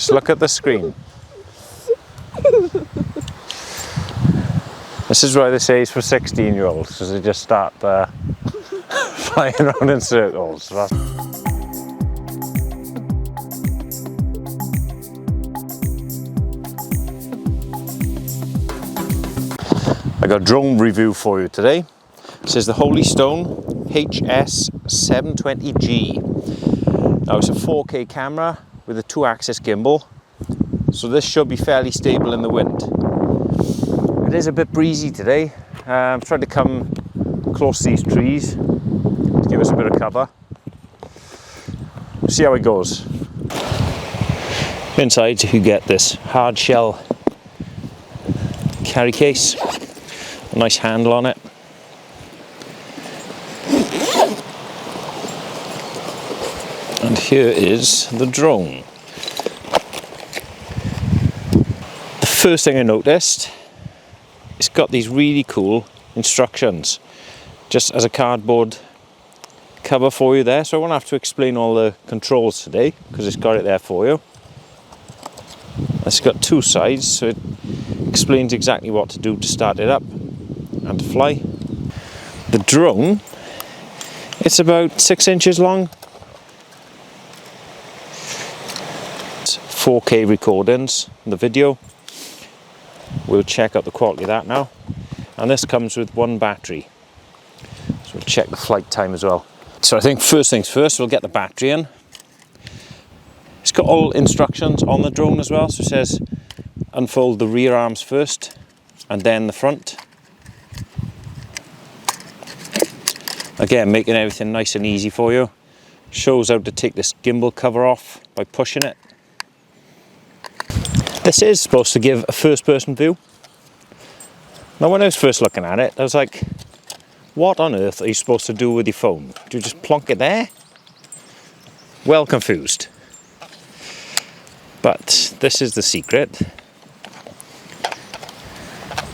Just look at the screen. This is why they say it's for 16-year-olds, because they just start flying around in circles. I got a drone review for you today. This is the Holystone HS720G. Now it's a 4K camera with a 2-axis gimbal, so this should be fairly stable in the wind. It is a bit breezy today. I've tried to come close to these trees to give us a bit of cover. See how it goes. Inside you get this hard shell carry case, a nice handle on it. And here is the drone. The first thing I noticed, it's got these really cool instructions just as a cardboard cover for you there, so I won't have to explain all the controls today because it's got it there for you. It's got two sides, so it explains exactly what to do to start it up and to fly. The drone, it's about 6 inches long. 4K recordings, the video. We'll check out the quality of that now. And this comes with 1 battery. So we'll check the flight time as well. So I think first things first, we'll get the battery in. It's got all instructions on the drone as well. So it says unfold the rear arms first and then the front. Again, making everything nice and easy for you. Shows how to take this gimbal cover off by pushing it. This is supposed to give a first-person view. Now when I was first looking at it, I was like, what on earth are you supposed to do with your phone? Do you just plonk it there? Well confused. But this is the secret.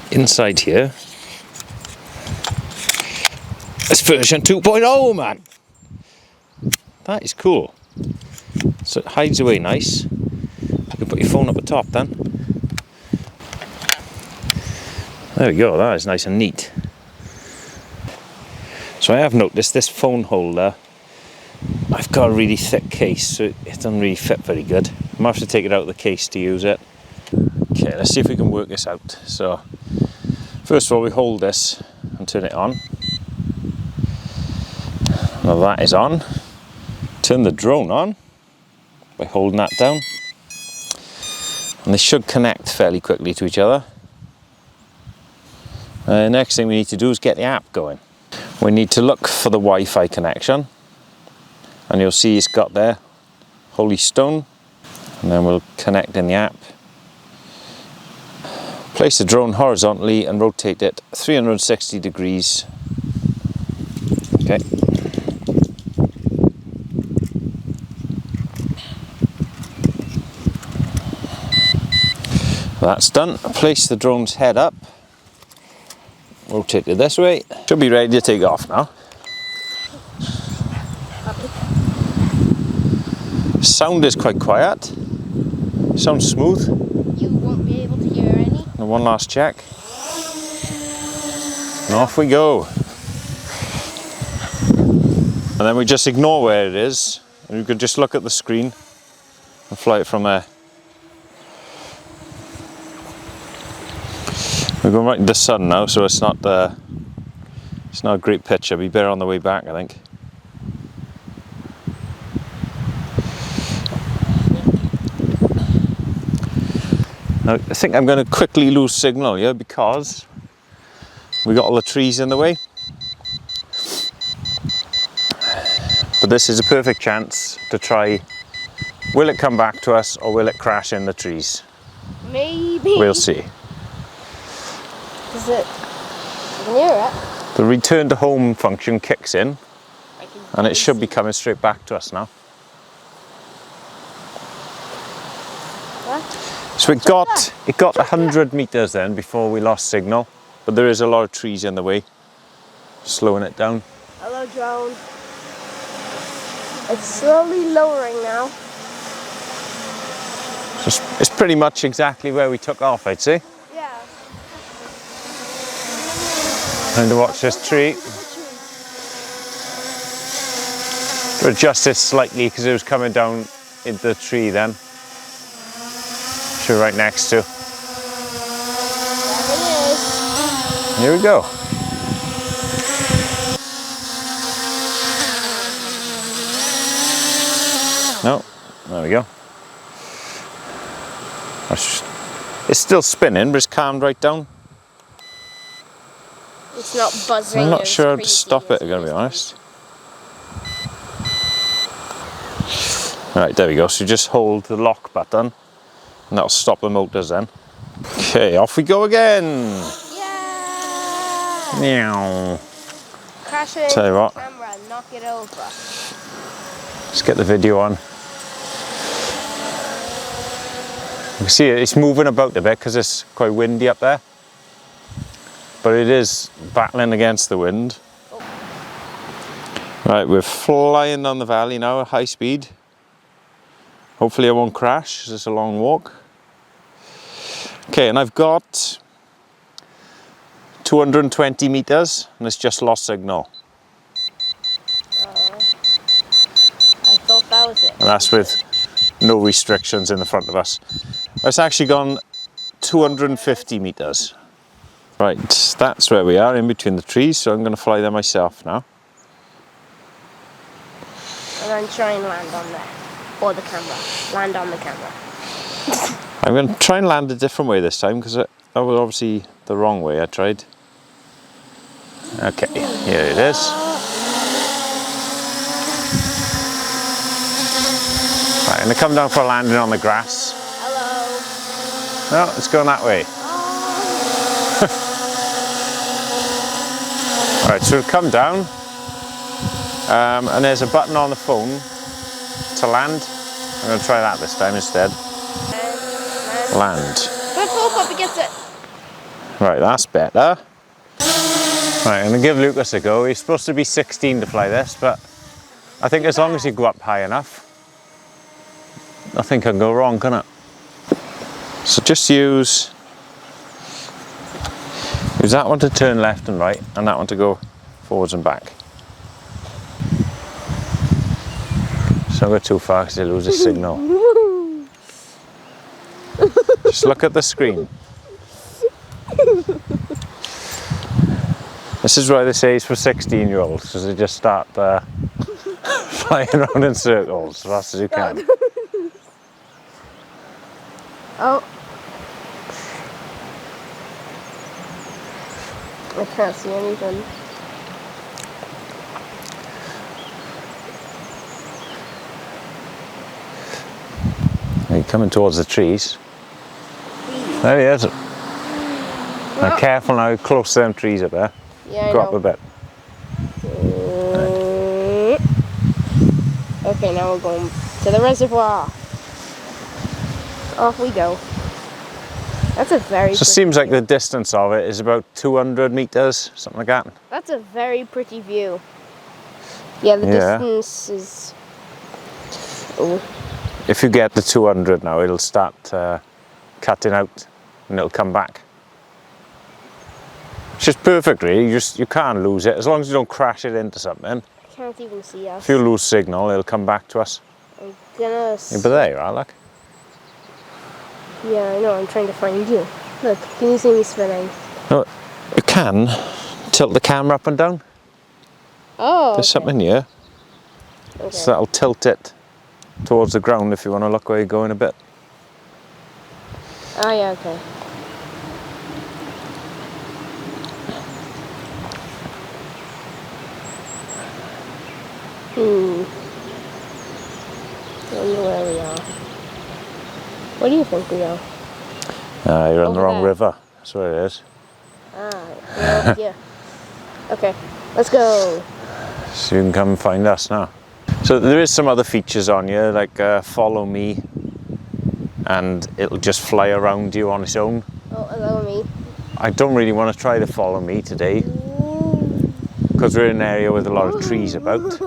Inside here, it's version 2.0, man! That is cool. So it hides away nice. You can put your phone up the top then. There we go, that is nice and neat. So I have noticed this phone holder, I've got a really thick case, so it doesn't really fit very good. I might have to take it out of the case to use it. Okay, let's see if we can work this out. So, first of all we hold this and turn it on. Now that is on. Turn the drone on by holding that down. And they should connect fairly quickly to each other. Next thing we need to do is get the app going. We need to look for the Wi-Fi connection. And you'll see it's got there, Holystone. And then we'll connect in the app. Place the drone horizontally and rotate it 360 degrees. Okay. That's done. Place the drone's head up. Rotate it this way. Should be ready to take off now. Sound is quite quiet. Sounds smooth. You won't be able to hear any. And one last check. And off we go. And then we just ignore where it is. And you can just look at the screen and fly it from there. We're going right into the sun now, so it's not a great picture. It'll be better on the way back, I think. Now, I think I'm going to quickly lose signal here because we got all the trees in the way. But this is a perfect chance to try. Will it come back to us or will it crash in the trees? Maybe. We'll see. Is it near it? The return to home function kicks in and it should be coming straight back to us now. What? So it got 100 meters then before we lost signal, but there is a lot of trees in the way, slowing it down. Hello, drone. It's slowly lowering now. It's pretty much exactly where we took off, I'd say. Yeah. Time to watch this tree. To adjust this slightly because it was coming down into the tree then. Which we're right next to. There it is. Here we go. No, there we go. It's still spinning, but it's calmed right down. It's not buzzing. I'm not as sure how to crazy stop it, as I'm going to be used honest. Right, there we go. So you just hold the lock button and that'll stop the motors then. Okay, off we go again. Yeah. Meow. Crash it Tell you into what. the camera and knock it over. Let's get the video on. You can see it's moving about a bit because it's quite windy up there. But it is battling against the wind. Right, we're flying down the valley now at high speed. Hopefully I won't crash, 'cause it's a long walk. Okay, and I've got 220 meters and it's just lost signal. I thought that was it. And that's with no restrictions in the front of us. It's actually gone 250 meters. Right, that's where we are, in between the trees, so I'm going to fly there myself now. And then try and land on there. Or the camera. Land on the camera. I'm going to try and land a different way this time, because that was obviously the wrong way I tried. Okay, here it is. Right, I'm going to come down for a landing on the grass. Hello. No, it's going that way. Alright, so we'll come down, and there's a button on the phone to land. I'm going to try that this time instead. Land. Before Poppy gets it. Right, that's better. Right, I'm going to give Lucas a go. He's supposed to be 16 to fly this, but I think as long as you go up high enough, nothing can go wrong, can it? So just use that one to turn left and right, and that one to go forwards and back. So don't go too far because you lose the signal. Just look at the screen. This is why they say it's for 16-year-olds, because they just start flying around in circles as fast as you can. Oh. I can't see anything. You're coming towards the trees. There he is. Now careful now, close to them trees up there. Yeah, Go I up know. a bit. Okay, now we're going to the reservoir. Off we go. That's a very So it seems like the distance of it is about 200 meters, something like that. That's a very pretty view. Yeah, the distance is... Oh. If you get to 200 now, it'll start cutting out and it'll come back. It's just perfect really, you can't lose it, as long as you don't crash it into something. I can't even see us. If you lose signal, it'll come back to us. I'm gonna... Yeah, but there you are, look. Yeah, I know, I'm trying to find you. Look, can you see me spinning? No, you can tilt the camera up and down. Oh, There's something here. Okay. So that'll tilt it towards the ground if you want to look where you're going a bit. Oh, yeah, okay. I wonder where we are. What do you think we are? You're on the Over wrong there. river. That's where it is. Ah, yeah. Okay, let's go. So you can come and find us now. So there is some other features on here, like follow me, and it'll just fly around you on its own. Oh, hello, me. I don't really want to try the follow me today, because we're in an area with a lot of trees about.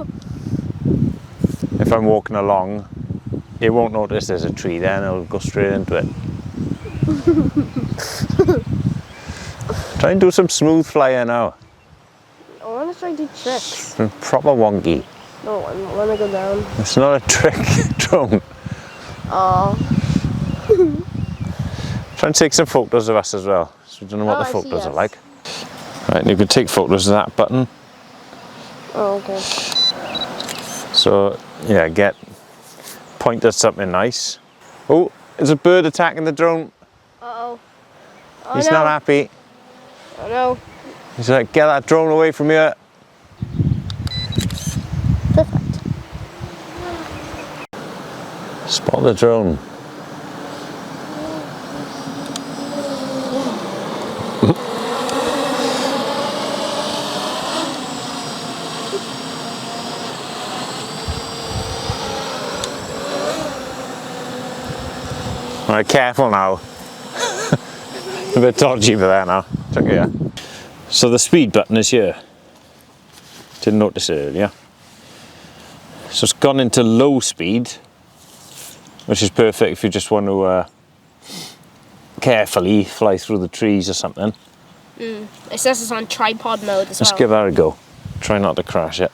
If I'm walking along it won't notice there's a tree there and it'll go straight into it. Try and do some smooth flying now. I want to try to do tricks. Proper wonky. No, I'm not gonna go down. It's not a trick drone. Oh. Try and take some photos of us as well. So we don't know what the photos are like. Right, you can take photos of that button. Oh, okay. So, yeah, point at something nice. Oh, there's a bird attacking the drone. Uh-oh. Oh, He's no. not happy. Oh no. He's like, get that drone away from here. Perfect. Spot the drone. Alright, careful now. A bit dodgy for that now. Check it here. So the speed button is here. Didn't notice it earlier. So it's gone into low speed, which is perfect if you just want to carefully fly through the trees or something. It says it's on tripod mode as well. Let's give that a go. Try not to crash it.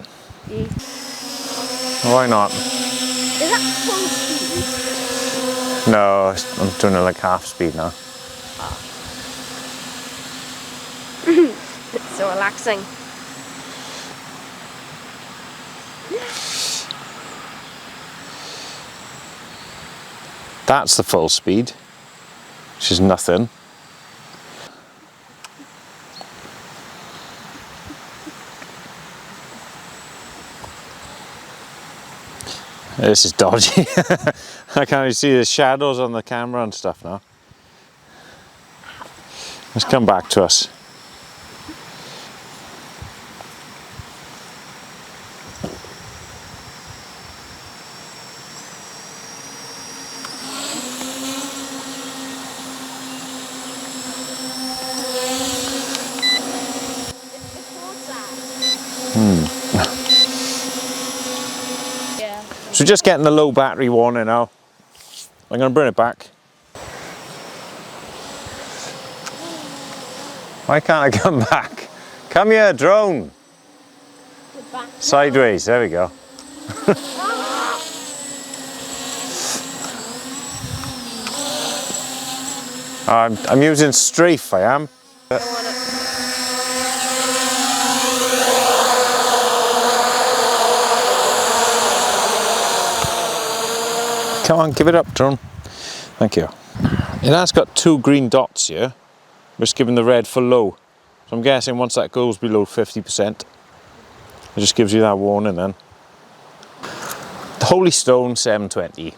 Why not? Is that full speed? No, I'm doing it like half speed now. It's so relaxing. That's the full speed, which is nothing. This is dodgy. I can't even see the shadows on the camera and stuff now. Let's come back to us. Yeah. So just getting the low battery warning now. I'm going to bring it back. Why can't I come back? Come here, drone. Sideways, there we go. I'm using strafe, I am. Come on, give it up, drone. Thank you. It has got 2 green dots here. We're just giving the red for low. So I'm guessing once that goes below 50%, it just gives you that warning then. The Holystone 720.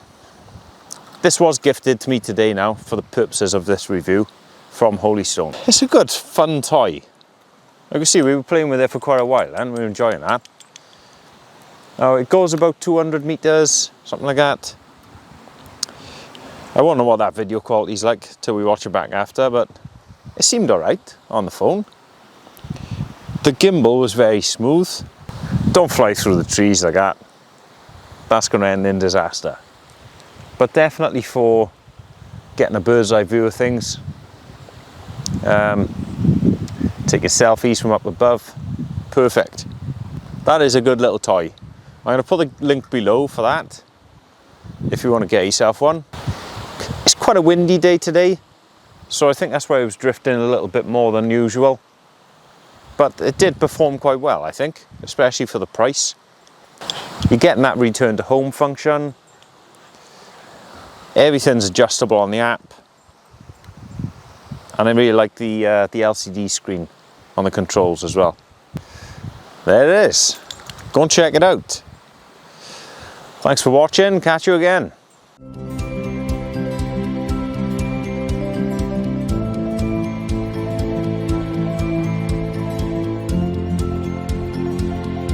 This was gifted to me today now for the purposes of this review from Holystone. It's a good, fun toy. Like you see, we were playing with it for quite a while and we were enjoying that. Now it goes about 200 meters, something like that. I won't know what that video quality is like till we watch it back after, but it seemed alright on the phone. The gimbal was very smooth. Don't fly through the trees like that. That's going to end in disaster. But definitely for getting a bird's eye view of things. Taking selfies from up above. Perfect. That is a good little toy. I'm going to put the link below for that, if you want to get yourself one. It's quite a windy day today, so I think that's why it was drifting a little bit more than usual. But it did perform quite well, I think, especially for the price. You're getting that return to home function. Everything's adjustable on the app. And I really like the LCD screen on the controls as well. There it is. Go and check it out. Thanks for watching. Catch you again.